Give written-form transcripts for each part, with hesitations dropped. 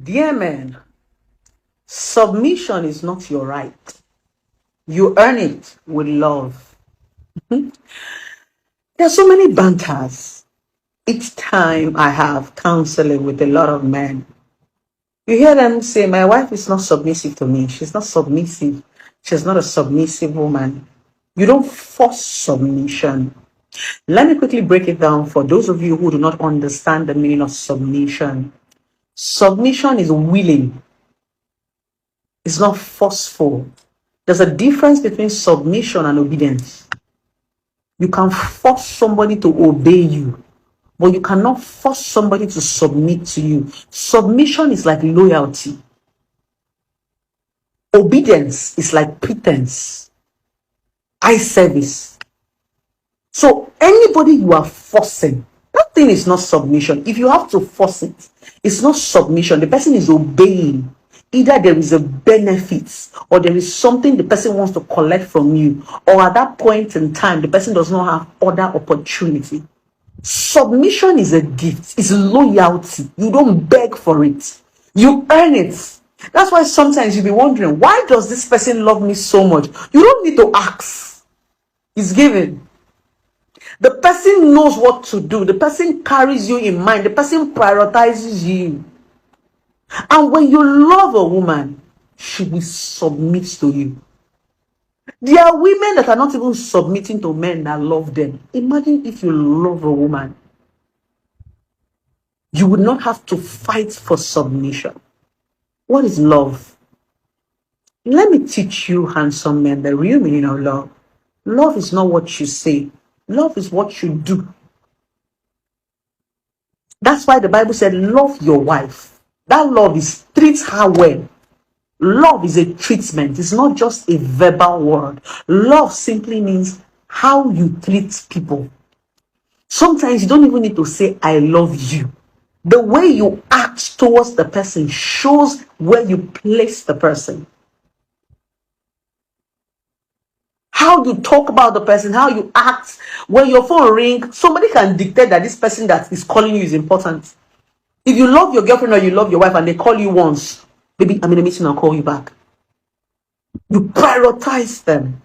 Dear men, submission is not your right. You earn it with love. There are so many banters. Each time I have counseling with a lot of men, you hear them say, my wife is not submissive to me. She's not submissive. She's not a submissive woman. You don't force submission. Let me quickly break it down for those of you who do not understand the meaning of submission. Submission is willing. It's not forceful. There's a difference between submission and obedience. You can force somebody to obey you, but you cannot force somebody to submit to you. Submission is like loyalty. Obedience is like pretense, eye service. So anybody you are forcing, that thing is not submission. If you have to force it, it's not submission. The person is obeying. Either there is a benefit or there is something the person wants to collect from you, or at that point in time, the person does not have other opportunity. Submission is a gift. It's loyalty. You don't beg for it. You earn it. That's why sometimes you'll be wondering, why does this person love me so much? You don't need to ask. It's given. The person knows what to do. The person carries you in mind. The person prioritizes you. And when you love a woman, she will submit to you. There are women that are not even submitting to men that love them. Imagine if you love a woman. You would not have to fight for submission. What is love? Let me teach you, handsome men, the real meaning of love. Love is not what you say. Love is what you do. That's why the Bible said, love your wife. That love is treat her well. Love is a treatment. It's not just a verbal word. Love simply means how you treat people. Sometimes you don't even need to say, I love you. The way you act towards the person shows where you place the person. How you talk about the person, how you act. When your phone rings, somebody can dictate that this person that is calling you is important. If you love your girlfriend or you love your wife and they call you once, baby, I'm in a meeting, I'll call you back. You prioritize them.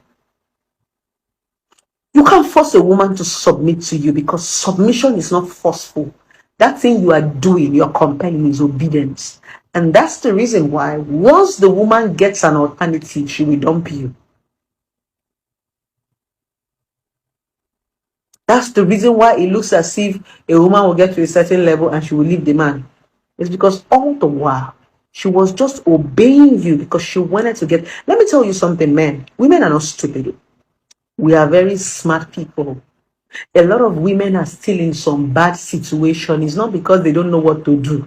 You can't force a woman to submit to you because submission is not forceful. That thing you are doing, you're compelling, is obedience. And that's the reason why once the woman gets an alternative, she will dump you. That's the reason why it looks as if a woman will get to a certain level and she will leave the man. It's because all the while, she was just obeying you because she wanted to get... Let me tell you something, men. Women are not stupid. We are very smart people. A lot of women are still in some bad situation. It's not because they don't know what to do.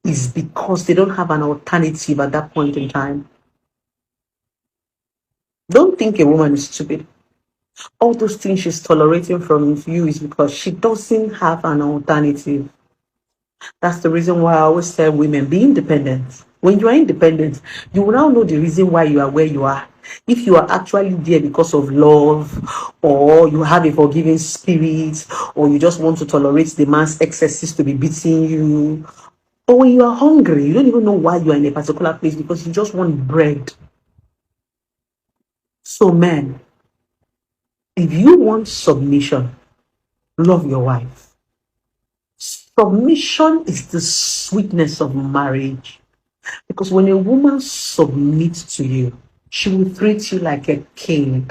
It's because they don't have an alternative at that point in time. Don't think a woman is stupid. All those things she's tolerating from you is because she doesn't have an alternative. That's the reason why I always tell women, be independent. When you are independent, you will now know the reason why you are where you are. If you are actually there because of love, or you have a forgiving spirit, or you just want to tolerate the man's excesses to be beating you, or when you are hungry, you don't even know why you are in a particular place because you just want bread. So men, if you want submission, love your wife. Submission is the sweetness of marriage. Because when a woman submits to you, she will treat you like a king.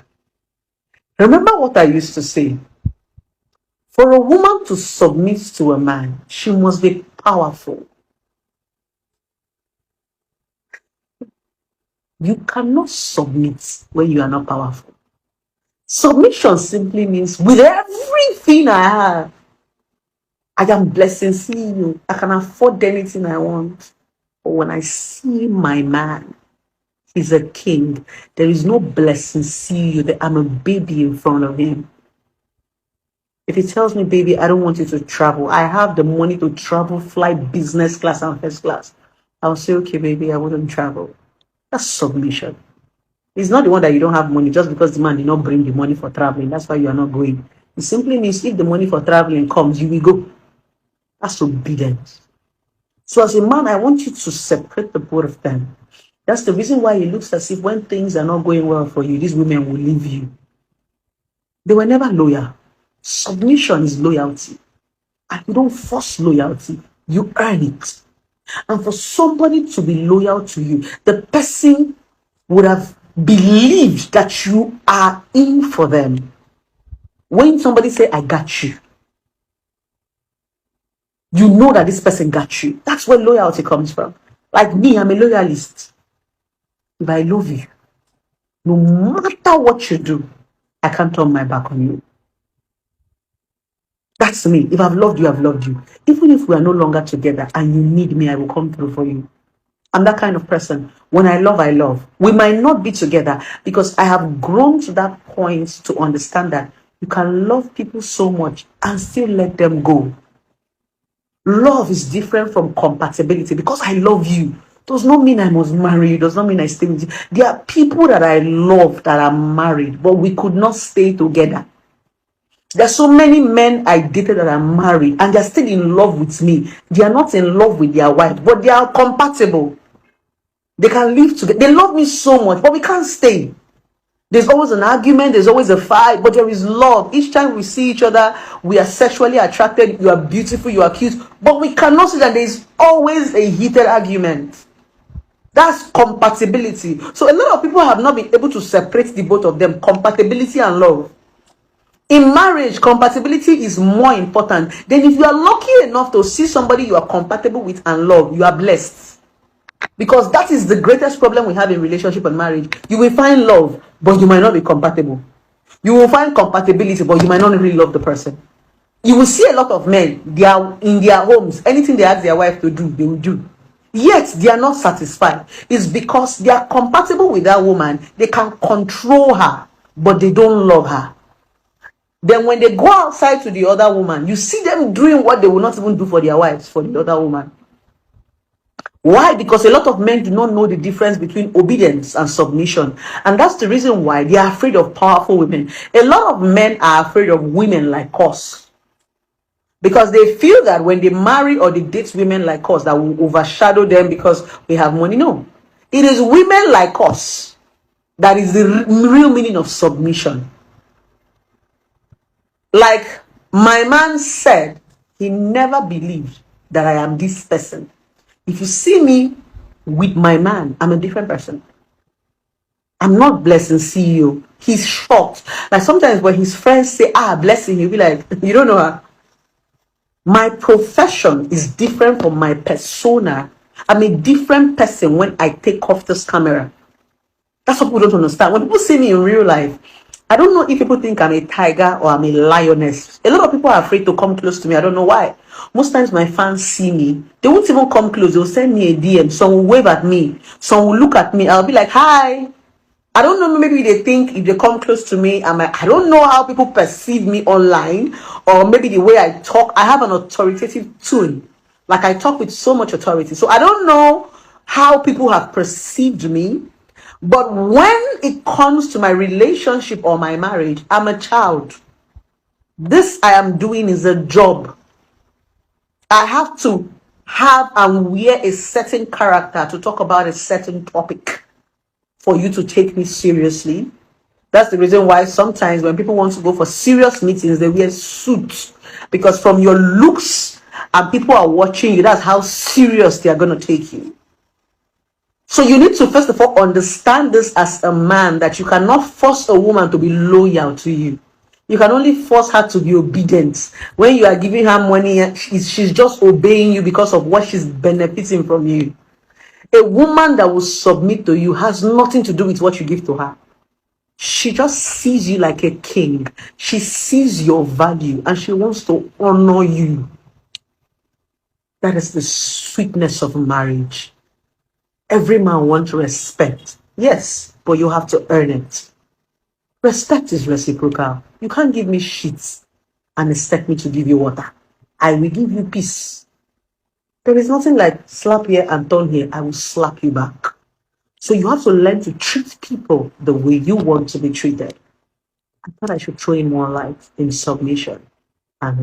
Remember what I used to say? For a woman to submit to a man, she must be powerful. You cannot submit when you are not powerful. Submission simply means with everything I have, I am blessing seeing you. I can afford anything I want. But when I see my man, he's a king. There is no blessing see you that I'm a baby in front of him. If he tells me, baby, I don't want you to travel, I have the money to travel, fly business class and first class, I'll say, okay, baby, I wouldn't travel. That's submission. It's not the one that you don't have money just because the man did not bring the money for traveling. That's why you are not going. It simply means if the money for traveling comes, you will go. That's obedience. So as a man, I want you to separate the both of them. That's the reason why it looks as if when things are not going well for you, these women will leave you. They were never loyal. Submission is loyalty. And you don't force loyalty, you earn it. And for somebody to be loyal to you, the person would have believed that you are in for them. When somebody say, I got you, you know that this person got you. That's where loyalty comes from. Like me, I'm a loyalist. If I love you, no matter what you do, I can't turn my back on you. That's me. If I've loved you, I've loved you. Even if we are no longer together and you need me, I will come through for you. I'm that kind of person. When I love, I love. We might not be together because I have grown to that point to understand that you can love people so much and still let them go. Love is different from compatibility. Because I love you does not mean I must marry you, does not mean I stay with you. There are people that I love that are married, but we could not stay together. There's so many men I dated that are married and they're still in love with me. They are not in love with their wife, but they are compatible. They can live together. They love me so much, but we can't stay. There's always an argument, there's always a fight, but there is love. Each time we see each other, we are sexually attracted. You are beautiful, you are cute, but we cannot see that there's always a heated argument. That's compatibility. So a lot of people have not been able to separate the both of them, compatibility and love. In marriage, compatibility is more important. Then if you are lucky enough to see somebody you are compatible with and love, you are blessed. Because that is the greatest problem we have in relationship and marriage. You will find love, but you might not be compatible. You will find compatibility, but you might not really love the person. You will see a lot of men, they are in their homes, anything they ask their wife to do, they will do. Yet they are not satisfied. It's because they are compatible with that woman. They can control her, but they don't love her. Then when they go outside to the other woman, you see them doing what they will not even do for their wives, for the other woman. Why? Because a lot of men do not know the difference between obedience and submission. And that's the reason why they are afraid of powerful women. A lot of men are afraid of women like us. Because they feel that when they marry or they date women like us, that will overshadow them because we have money. No. It is women like us that is the real meaning of submission. Like my man said, he never believed that I am this person. If you see me with my man, I'm a different person. I'm not Blessing CEO. He's shocked. Like sometimes when his friends say, Blessing, he'll be like, you don't know her. My profession is different from my persona. I'm a different person when I take off this camera. That's what people don't understand. When people see me in real life, I don't know if people think I'm a tiger or I'm a lioness. A lot of people are afraid to come close to me. I don't know why. Most times my fans see me, they won't even come close. They'll send me a DM. Some will wave at me. Some will look at me. I'll be like, hi. I don't know, maybe they think if they come close to me, I don't know how people perceive me online, or maybe the way I talk. I have an authoritative tone. Like I talk with so much authority. So I don't know how people have perceived me. But when it comes to my relationship or my marriage, I'm a child. This I am doing is a job. I have to have and wear a certain character to talk about a certain topic for you to take me seriously. That's the reason why sometimes when people want to go for serious meetings, they wear suits. Because from your looks and people are watching you, that's how serious they are going to take you. So you need to first of all understand this as a man, that you cannot force a woman to be loyal to you. You can only force her to be obedient. When you are giving her money, she's just obeying you because of what she's benefiting from you. A woman that will submit to you has nothing to do with what you give to her. She just sees you like a king. She sees your value and she wants to honor you. That is the sweetness of marriage. Every man wants respect. Yes, but you have to earn it. Respect is reciprocal. You can't give me shit and expect me to give you water. I will give you peace. There is nothing like slap here and turn here. I will slap you back. So you have to learn to treat people the way you want to be treated. I thought I should throw in more light in submission and